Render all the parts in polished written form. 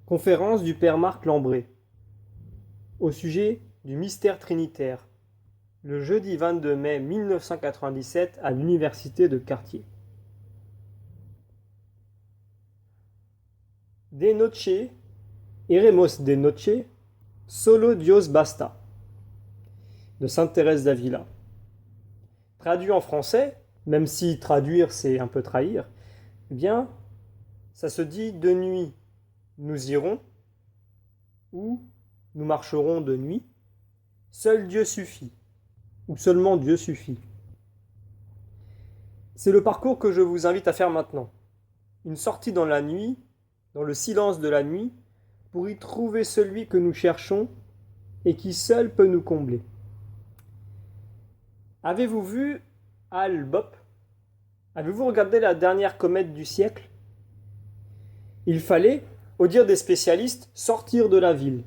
Conférence du Père Marc Lambré au sujet du mystère trinitaire, le jeudi 22 mai 1997 à l'université de Cartier. De noche, eremos de noche, solo Dios basta, de Sainte Thérèse d'Avila. Traduit en français, même si traduire c'est un peu trahir, eh bien, ça se dit de nuit nous irons, ou nous marcherons de nuit, seul Dieu suffit, ou seulement Dieu suffit. C'est le parcours que je vous invite à faire maintenant. Une sortie dans la nuit, dans le silence de la nuit, pour y trouver celui que nous cherchons et qui seul peut nous combler. Avez-vous vu Hale Bopp? Avez-vous regardé la dernière comète du siècle? Il fallait, au dire des spécialistes, sortir de la ville,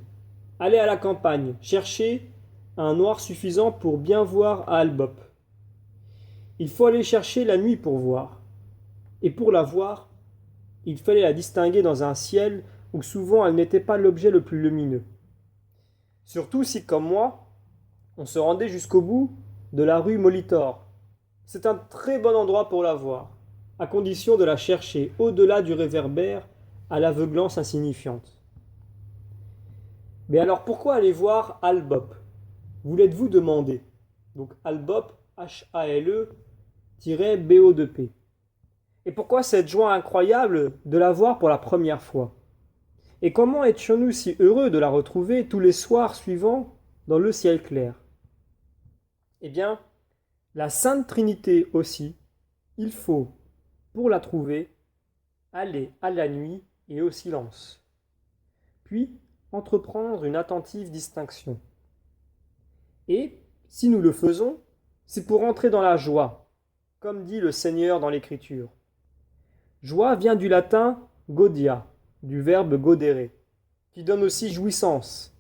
aller à la campagne, chercher un noir suffisant pour bien voir Hale Bopp. Il faut aller chercher la nuit pour voir. Et pour la voir, il fallait la distinguer dans un ciel où souvent elle n'était pas l'objet le plus lumineux. Surtout si, comme moi, on se rendait jusqu'au bout de la rue Molitor. C'est un très bon endroit pour la voir, à condition de la chercher au-delà du réverbère à l'aveuglance insignifiante. Mais alors pourquoi aller voir Hale Bopp? Vous l'êtes-vous demandé? Donc Hale Bopp, Hale-BO2P. Et pourquoi cette joie incroyable de la voir pour la première fois? Et comment étions-nous si heureux de la retrouver tous les soirs suivants dans le ciel clair? Eh bien, la Sainte Trinité aussi, il faut, pour la trouver, aller à la nuit et au silence, puis entreprendre une attentive distinction. Et, si nous le faisons, c'est pour entrer dans la joie, comme dit le Seigneur dans l'Écriture. Joie vient du latin gaudia, du verbe gaudere, qui donne aussi jouissance,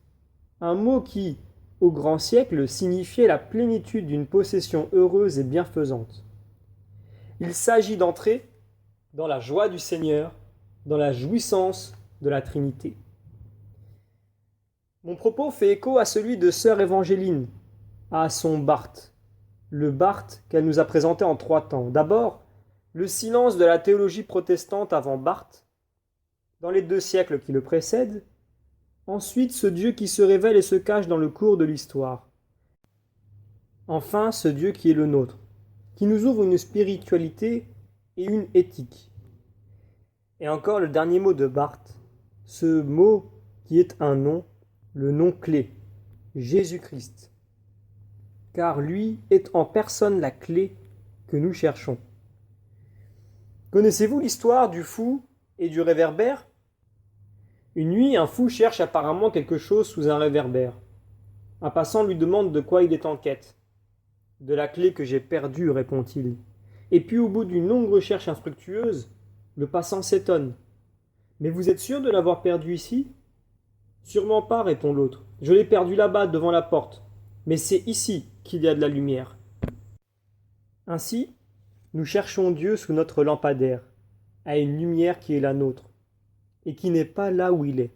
un mot qui, au grand siècle, signifiait la plénitude d'une possession heureuse et bienfaisante. Il s'agit d'entrer dans la joie du Seigneur, dans la jouissance de la Trinité. Mon propos fait écho à celui de sœur Évangéline, à son Barth, le Barth qu'elle nous a présenté en 3 temps. D'abord, le silence de la théologie protestante avant Barth, dans les 2 siècles qui le précèdent, ensuite ce Dieu qui se révèle et se cache dans le cours de l'histoire, enfin ce Dieu qui est le nôtre, qui nous ouvre une spiritualité et une éthique. Et encore le dernier mot de Barth, ce mot qui est un nom, le nom clé, Jésus-Christ, car lui est en personne la clé que nous cherchons. Connaissez-vous l'histoire du fou et du réverbère? Une nuit, un fou cherche apparemment quelque chose sous un réverbère. Un passant lui demande de quoi il est en quête. De la clé que j'ai perdue, répond-il. Et puis au bout d'une longue recherche infructueuse, le passant s'étonne. Mais vous êtes sûr de l'avoir perdue ici? Sûrement pas, répond l'autre. Je l'ai perdue là-bas, devant la porte. Mais c'est ici qu'il y a de la lumière. Ainsi, nous cherchons Dieu sous notre lampadaire, à une lumière qui est la nôtre, et qui n'est pas là où il est.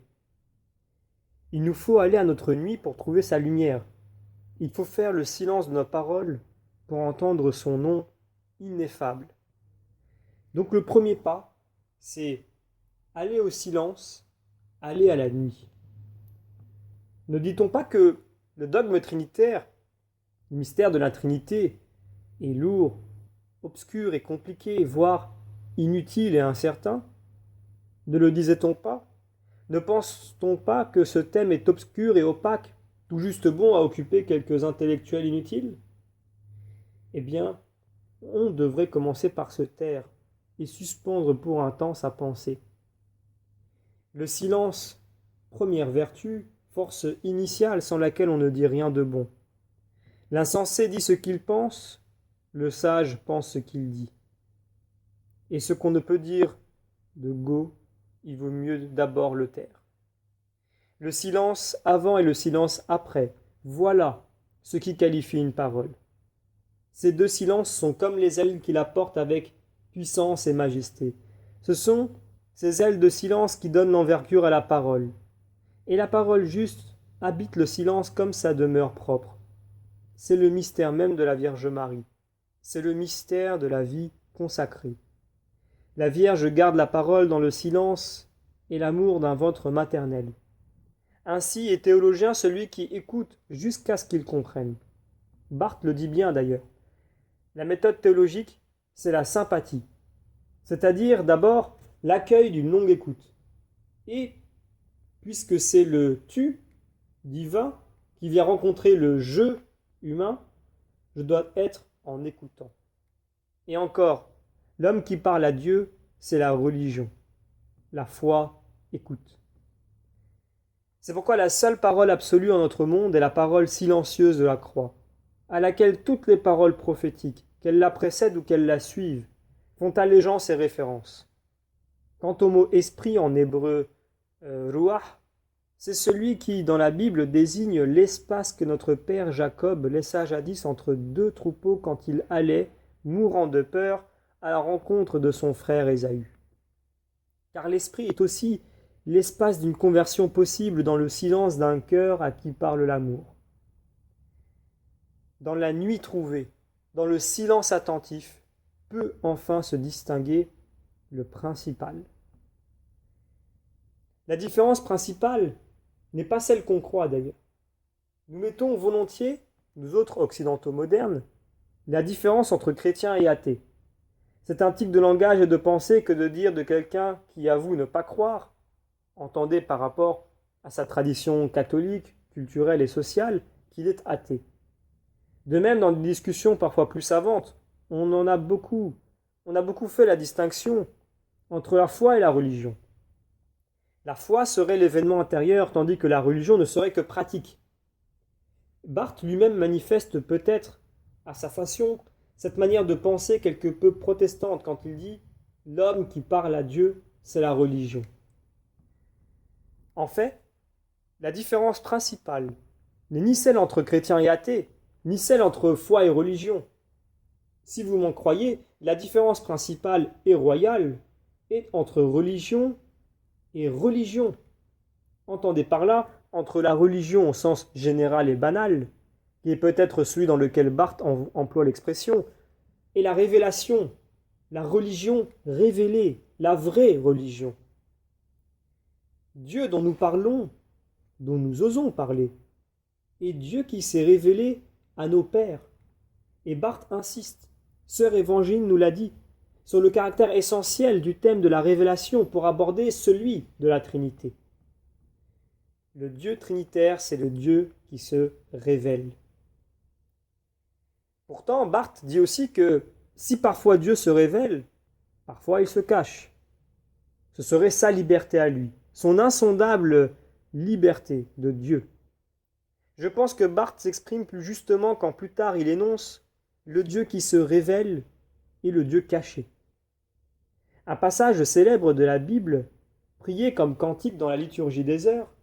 Il nous faut aller à notre nuit pour trouver sa lumière. Il faut faire le silence de nos paroles pour entendre son nom ineffable. Donc le premier pas, c'est aller au silence, aller à la nuit. Ne dit-on pas que le dogme trinitaire, le mystère de la Trinité, est lourd, obscur et compliqué, voire inutile et incertain? Ne le disait-on pas? Ne pense-t-on pas que ce thème est obscur et opaque, tout juste bon à occuper quelques intellectuels inutiles? Eh bien, on devrait commencer par se taire et suspendre pour un temps sa pensée. Le silence, première vertu, force initiale sans laquelle on ne dit rien de bon. L'insensé dit ce qu'il pense, le sage pense ce qu'il dit. Et ce qu'on ne peut dire de go, il vaut mieux d'abord le taire. Le silence avant et le silence après, voilà ce qui qualifie une parole. Ces 2 silences sont comme les ailes qui la portent avec puissance et majesté. Ce sont ces ailes de silence qui donnent l'envergure à la parole. Et la parole juste habite le silence comme sa demeure propre. C'est le mystère même de la Vierge Marie. C'est le mystère de la vie consacrée. La Vierge garde la parole dans le silence et l'amour d'un ventre maternel. Ainsi est théologien celui qui écoute jusqu'à ce qu'il comprenne. Barthes le dit bien d'ailleurs. La méthode théologique, c'est la sympathie, c'est-à-dire d'abord l'accueil d'une longue écoute. Et, puisque c'est le tu divin qui vient rencontrer le je humain, je dois être en écoutant. Et encore, l'homme qui parle à Dieu, c'est la religion. La foi écoute. C'est pourquoi la seule parole absolue en notre monde est la parole silencieuse de la croix, à laquelle toutes les paroles prophétiques, qu'elles la précèdent ou qu'elles la suivent, font allégeance et référence. Quant au mot esprit en hébreu ruach, c'est celui qui, dans la Bible, désigne l'espace que notre père Jacob laissa jadis entre deux troupeaux quand il allait, mourant de peur, à la rencontre de son frère Ésaü. Car l'esprit est aussi l'espace d'une conversion possible dans le silence d'un cœur à qui parle l'amour. Dans la nuit trouvée, dans le silence attentif, peut enfin se distinguer le principal. La différence principale n'est pas celle qu'on croit d'ailleurs. Nous mettons volontiers, nous autres occidentaux modernes, la différence entre chrétiens et athées. C'est un type de langage et de pensée que de dire de quelqu'un qui avoue ne pas croire, entendez par rapport à sa tradition catholique, culturelle et sociale, qu'il est athée. De même, dans des discussions parfois plus savantes, on a beaucoup fait la distinction entre la foi et la religion. La foi serait l'événement intérieur, tandis que la religion ne serait que pratique. Barthes lui-même manifeste peut-être, à sa façon, cette manière de penser quelque peu protestante quand il dit « l'homme qui parle à Dieu, c'est la religion ». En fait, la différence principale n'est ni celle entre chrétiens et athées, ni celle entre foi et religion. Si vous m'en croyez, la différence principale et royale est entre religion et religion. Entendez par là entre la religion au sens général et banal, qui est peut-être celui dans lequel Barthes emploie l'expression, et la révélation, la religion révélée, la vraie religion. Dieu dont nous parlons, dont nous osons parler, est Dieu qui s'est révélé à nos pères. Et Barthes insiste, Sœur Évangile nous l'a dit, sur le caractère essentiel du thème de la révélation pour aborder celui de la Trinité. Le Dieu trinitaire, c'est le Dieu qui se révèle. Pourtant, Barthes dit aussi que si parfois Dieu se révèle, parfois il se cache. Ce serait sa liberté à lui, son insondable liberté de Dieu. Je pense que Barthes s'exprime plus justement quand plus tard il énonce le Dieu qui se révèle et le Dieu caché. Un passage célèbre de la Bible, prié comme cantique dans la liturgie des heures,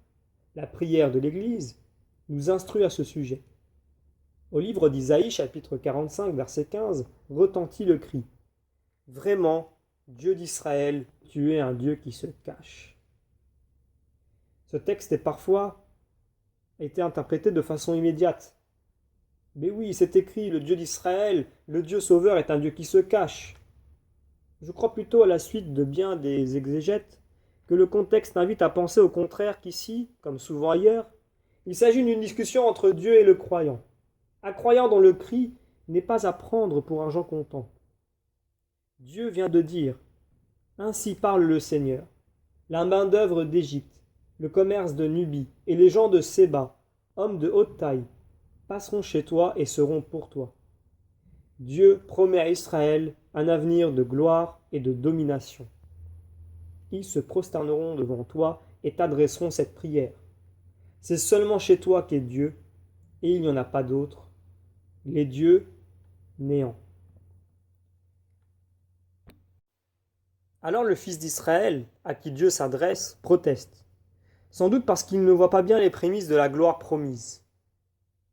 la prière de l'Église, nous instruit à ce sujet. Au livre d'Isaïe, chapitre 45, verset 15, retentit le cri « Vraiment, Dieu d'Israël, tu es un Dieu qui se cache. » Ce texte est parfois été interprété de façon immédiate. Mais oui, c'est écrit, le Dieu d'Israël, le Dieu sauveur est un Dieu qui se cache. Je crois plutôt à la suite de bien des exégètes que le contexte invite à penser au contraire qu'ici, comme souvent ailleurs, il s'agit d'une discussion entre Dieu et le croyant. Un croyant dont le cri n'est pas à prendre pour argent comptant. Dieu vient de dire « Ainsi parle le Seigneur, la main-d'œuvre d'Égypte, le commerce de Nubie et les gens de Séba, hommes de haute taille, passeront chez toi et seront pour toi. Dieu promet à Israël un avenir de gloire et de domination. Ils se prosterneront devant toi et t'adresseront cette prière. C'est seulement chez toi qu'est Dieu, et il n'y en a pas d'autre. Les dieux, néant. » Alors le fils d'Israël, à qui Dieu s'adresse, proteste, sans doute parce qu'il ne voit pas bien les prémices de la gloire promise.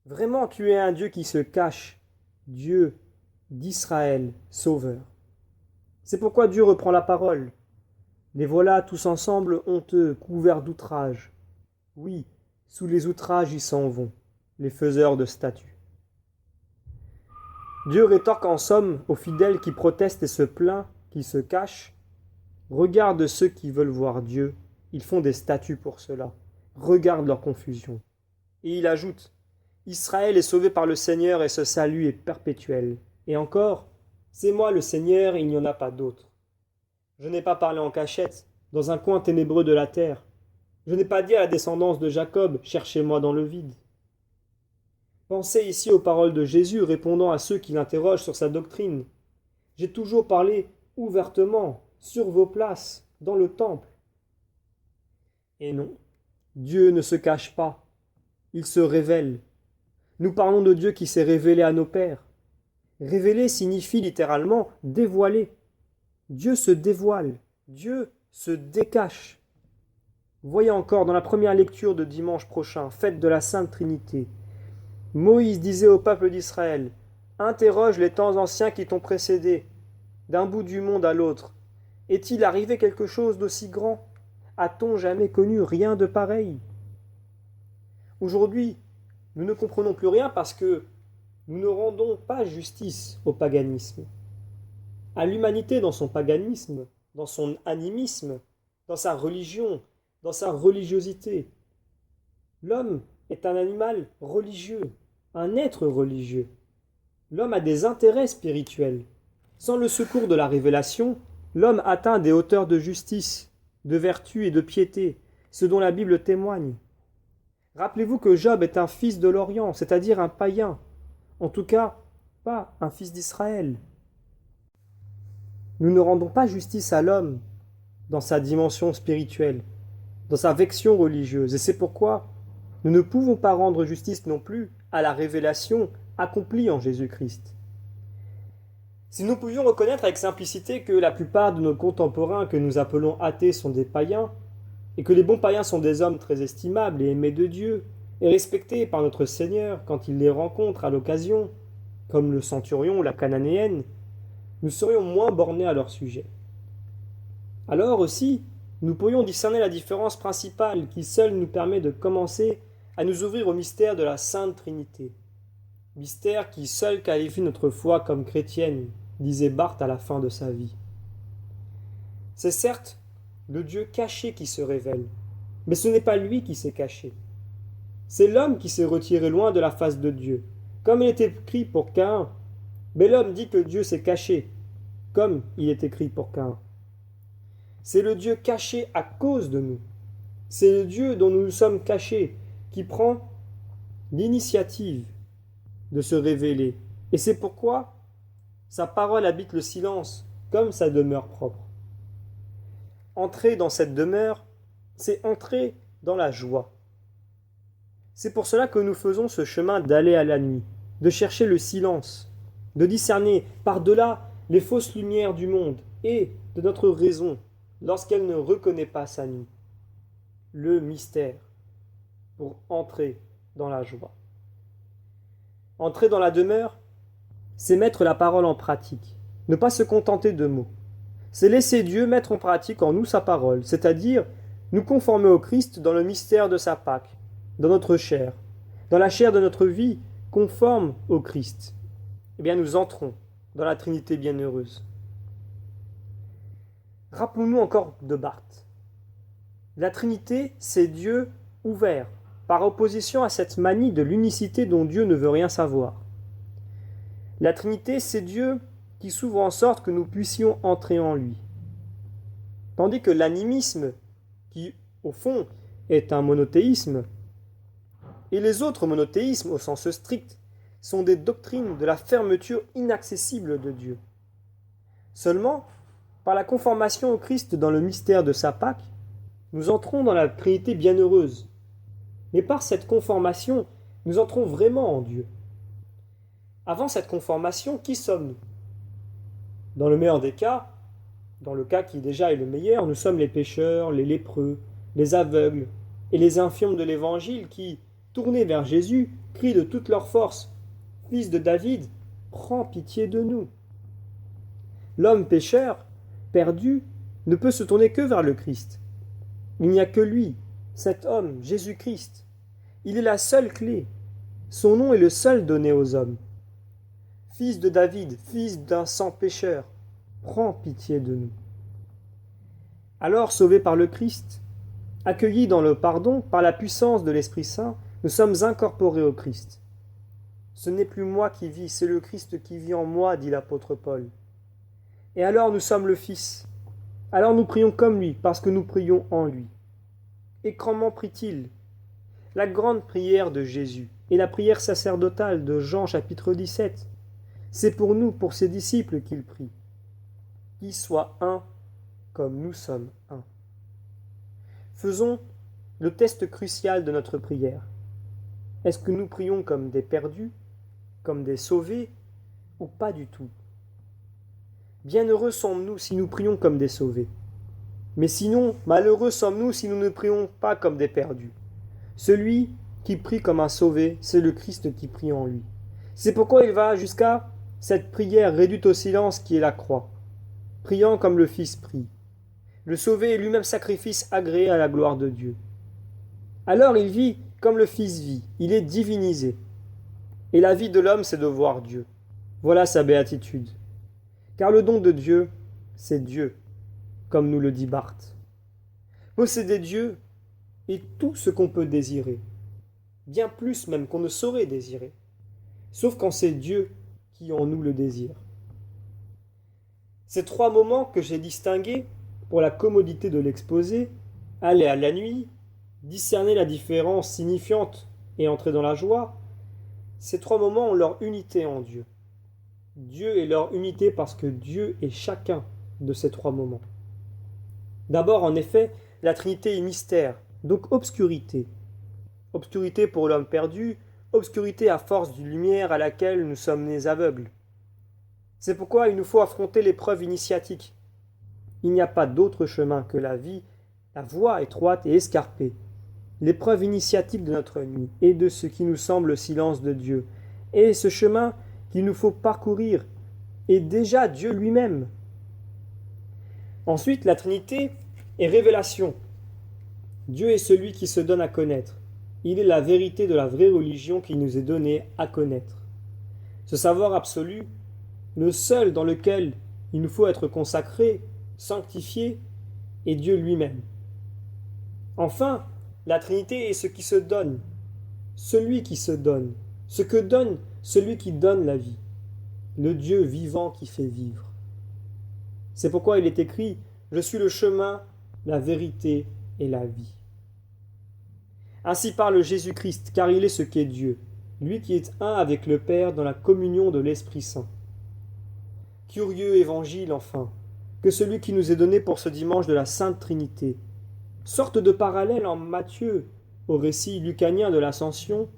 Vraiment, tu es un Dieu qui se cache, Dieu d'Israël, sauveur. C'est pourquoi Dieu reprend la parole. Les voilà tous ensemble honteux, couverts d'outrages. Oui, sous les outrages ils s'en vont, les faiseurs de statues. Dieu rétorque en somme aux fidèles qui protestent et se plaignent, qui se cachent. Regarde ceux qui veulent voir Dieu, ils font des statues pour cela. Regarde leur confusion. Et il ajoute, Israël est sauvé par le Seigneur et ce salut est perpétuel. Et encore, c'est moi le Seigneur et il n'y en a pas d'autre. Je n'ai pas parlé en cachette, dans un coin ténébreux de la terre. Je n'ai pas dit à la descendance de Jacob, cherchez-moi dans le vide. Pensez ici aux paroles de Jésus répondant à ceux qui l'interrogent sur sa doctrine. J'ai toujours parlé ouvertement, sur vos places, dans le temple. Et non, Dieu ne se cache pas, il se révèle. Nous parlons de Dieu qui s'est révélé à nos pères. Révéler signifie littéralement dévoiler. Dieu se dévoile, Dieu se décache. Voyez encore dans la première lecture de dimanche prochain, fête de la Sainte Trinité, Moïse disait au peuple d'Israël, « Interroge les temps anciens qui t'ont précédé, d'un bout du monde à l'autre. Est-il arrivé quelque chose d'aussi grand? A-t-on jamais connu rien de pareil ?» Aujourd'hui, nous ne comprenons plus rien parce que nous ne rendons pas justice au paganisme, à l'humanité dans son paganisme, dans son animisme, dans sa religion, dans sa religiosité. L'homme est un animal religieux, un être religieux. L'homme a des intérêts spirituels. Sans le secours de la révélation, l'homme atteint des hauteurs de justice, de vertu et de piété, ce dont la Bible témoigne. Rappelez-vous que Job est un fils de l'Orient, c'est-à-dire un païen, en tout cas pas un fils d'Israël. Nous ne rendons pas justice à l'homme dans sa dimension spirituelle, dans sa vection religieuse, et c'est pourquoi nous ne pouvons pas rendre justice non plus à la révélation accomplie en Jésus-Christ. Si nous pouvions reconnaître avec simplicité que la plupart de nos contemporains que nous appelons athées sont des païens, et que les bons païens sont des hommes très estimables et aimés de Dieu, et respectés par notre Seigneur quand il les rencontre à l'occasion, comme le centurion ou la cananéenne, nous serions moins bornés à leur sujet. Alors aussi, nous pourrions discerner la différence principale qui seule nous permet de commencer à nous ouvrir au mystère de la Sainte Trinité. Mystère qui seul qualifie notre foi comme chrétienne, disait Barth à la fin de sa vie. C'est certes le Dieu caché qui se révèle, mais ce n'est pas lui qui s'est caché. C'est l'homme qui s'est retiré loin de la face de Dieu, comme il est écrit pour Caïn. Mais l'homme dit que Dieu s'est caché, comme il est écrit pour Caïn. C'est le Dieu caché à cause de nous. C'est le Dieu dont nous nous sommes cachés, qui prend l'initiative de se révéler. Et c'est pourquoi sa parole habite le silence, comme sa demeure propre. Entrer dans cette demeure, c'est entrer dans la joie. C'est pour cela que nous faisons ce chemin d'aller à la nuit, de chercher le silence, de discerner par-delà les fausses lumières du monde et de notre raison, lorsqu'elle ne reconnaît pas sa nuit, le mystère, pour entrer dans la joie. Entrer dans la demeure, c'est mettre la parole en pratique, ne pas se contenter de mots. C'est laisser Dieu mettre en pratique en nous sa parole, c'est-à-dire nous conformer au Christ dans le mystère de sa Pâque, dans notre chair, dans la chair de notre vie, conforme au Christ. Eh bien, nous entrons dans la Trinité bienheureuse. Rappelons-nous encore de Barth. La Trinité, c'est Dieu ouvert, par opposition à cette manie de l'unicité dont Dieu ne veut rien savoir. La Trinité, c'est Dieu qui s'ouvre en sorte que nous puissions entrer en lui. Tandis que l'animisme, qui au fond est un monothéisme, et les autres monothéismes au sens strict, sont des doctrines de la fermeture inaccessible de Dieu. Seulement, par la conformation au Christ dans le mystère de sa Pâque, nous entrons dans la Trinité bienheureuse. Mais par cette conformation, nous entrons vraiment en Dieu. Avant cette conformation, qui sommes-nous? Dans le meilleur des cas, dans le cas qui déjà est le meilleur, nous sommes les pécheurs, les lépreux, les aveugles et les infirmes de l'Évangile qui, tournés vers Jésus, crient de toute leur force « Fils de David, prends pitié de nous !» L'homme pécheur, perdu, ne peut se tourner que vers le Christ. Il n'y a que lui, cet homme, Jésus-Christ. Il est la seule clé. Son nom est le seul donné aux hommes. Fils de David, fils d'un sang pécheur, prends pitié de nous. Alors, sauvés par le Christ, accueillis dans le pardon par la puissance de l'Esprit Saint, nous sommes incorporés au Christ. Ce n'est plus moi qui vis, c'est le Christ qui vit en moi, dit l'apôtre Paul. Et alors nous sommes le Fils. Alors nous prions comme lui, parce que nous prions en lui. Et comment prie-t-il? La grande prière de Jésus et la prière sacerdotale de Jean chapitre 17. C'est pour nous, pour ses disciples qu'il prie. Qu'ils soient un comme nous sommes un. Faisons le test crucial de notre prière. Est-ce que nous prions comme des perdus, comme des sauvés, ou pas du tout? Bienheureux sommes-nous si nous prions comme des sauvés. Mais sinon, malheureux sommes-nous si nous ne prions pas comme des perdus. Celui qui prie comme un sauvé, c'est le Christ qui prie en lui. C'est pourquoi il va jusqu'à cette prière réduite au silence qui est la croix, priant comme le Fils prie. Le sauvé est lui-même sacrifice agréé à la gloire de Dieu. Alors il vit comme le Fils vit, il est divinisé. Et la vie de l'homme, c'est de voir Dieu. Voilà sa béatitude. Car le don de Dieu, c'est Dieu, comme nous le dit Barthes. Posséder Dieu est tout ce qu'on peut désirer, bien plus même qu'on ne saurait désirer, sauf quand c'est Dieu qui en nous le désire. Ces trois moments que j'ai distingués, pour la commodité de l'exposé, aller à la nuit, discerner la différence signifiante et entrer dans la joie, ces trois moments ont leur unité en Dieu. Dieu est leur unité parce que Dieu est chacun de ces trois moments. D'abord, en effet, la Trinité est mystère, donc obscurité. Obscurité pour l'homme perdu, obscurité à force d'une lumière à laquelle nous sommes nés aveugles. C'est pourquoi il nous faut affronter l'épreuve initiatique. Il n'y a pas d'autre chemin que la vie, la voie étroite et escarpée. L'épreuve initiatique de notre nuit et de ce qui nous semble le silence de Dieu. Et ce chemin qu'il nous faut parcourir est déjà Dieu lui-même. Ensuite, la Trinité est révélation. Dieu est celui qui se donne à connaître. Il est la vérité de la vraie religion qui nous est donnée à connaître. Ce savoir absolu, le seul dans lequel il nous faut être consacré, sanctifié, est Dieu lui-même. Enfin, la Trinité est ce qui se donne, celui qui se donne, ce que donne celui qui donne la vie, le Dieu vivant qui fait vivre. C'est pourquoi il est écrit « Je suis le chemin, la vérité et la vie ». Ainsi parle Jésus-Christ, car il est ce qu'est Dieu, lui qui est un avec le Père dans la communion de l'Esprit Saint. Curieux évangile, enfin, que celui qui nous est donné pour ce dimanche de la Sainte Trinité, sorte de parallèle en Matthieu au récit lucanien de l'Ascension.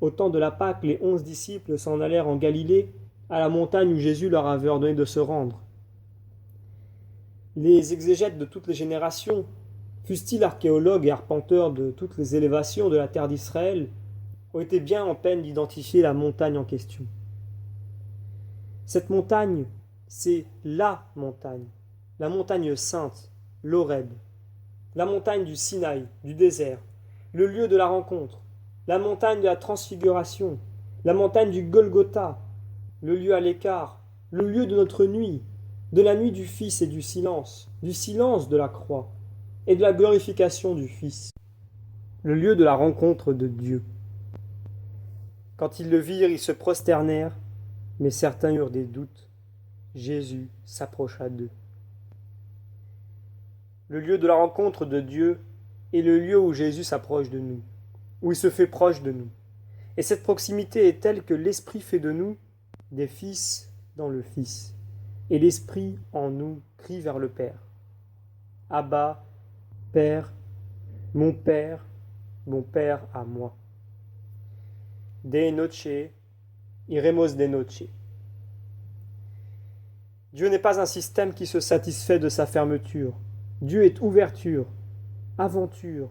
Au temps de la Pâque, les 11 disciples s'en allèrent en Galilée, à la montagne où Jésus leur avait ordonné de se rendre. Les exégètes de toutes les générations, fussent-ils archéologues et arpenteurs de toutes les élévations de la terre d'Israël, ont été bien en peine d'identifier la montagne en question. Cette montagne, c'est la montagne sainte, l'Horeb, la montagne du Sinaï, du désert, le lieu de la rencontre, la montagne de la transfiguration, la montagne du Golgotha, le lieu à l'écart, le lieu de notre nuit, de la nuit du Fils et du silence de la croix et de la glorification du Fils, le lieu de la rencontre de Dieu. Quand ils le virent, ils se prosternèrent, mais certains eurent des doutes. Jésus s'approcha d'eux. Le lieu de la rencontre de Dieu est le lieu où Jésus s'approche de nous, où il se fait proche de nous. Et cette proximité est telle que l'Esprit fait de nous des fils dans le Fils. Et l'Esprit en nous crie vers le Père. Abba, Père, mon Père à moi. De noce, iremos de noce. Dieu n'est pas un système qui se satisfait de sa fermeture. Dieu est ouverture, aventure,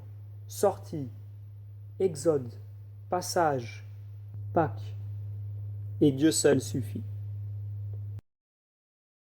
sortie, exode, passage, Pâques. Et Dieu seul suffit.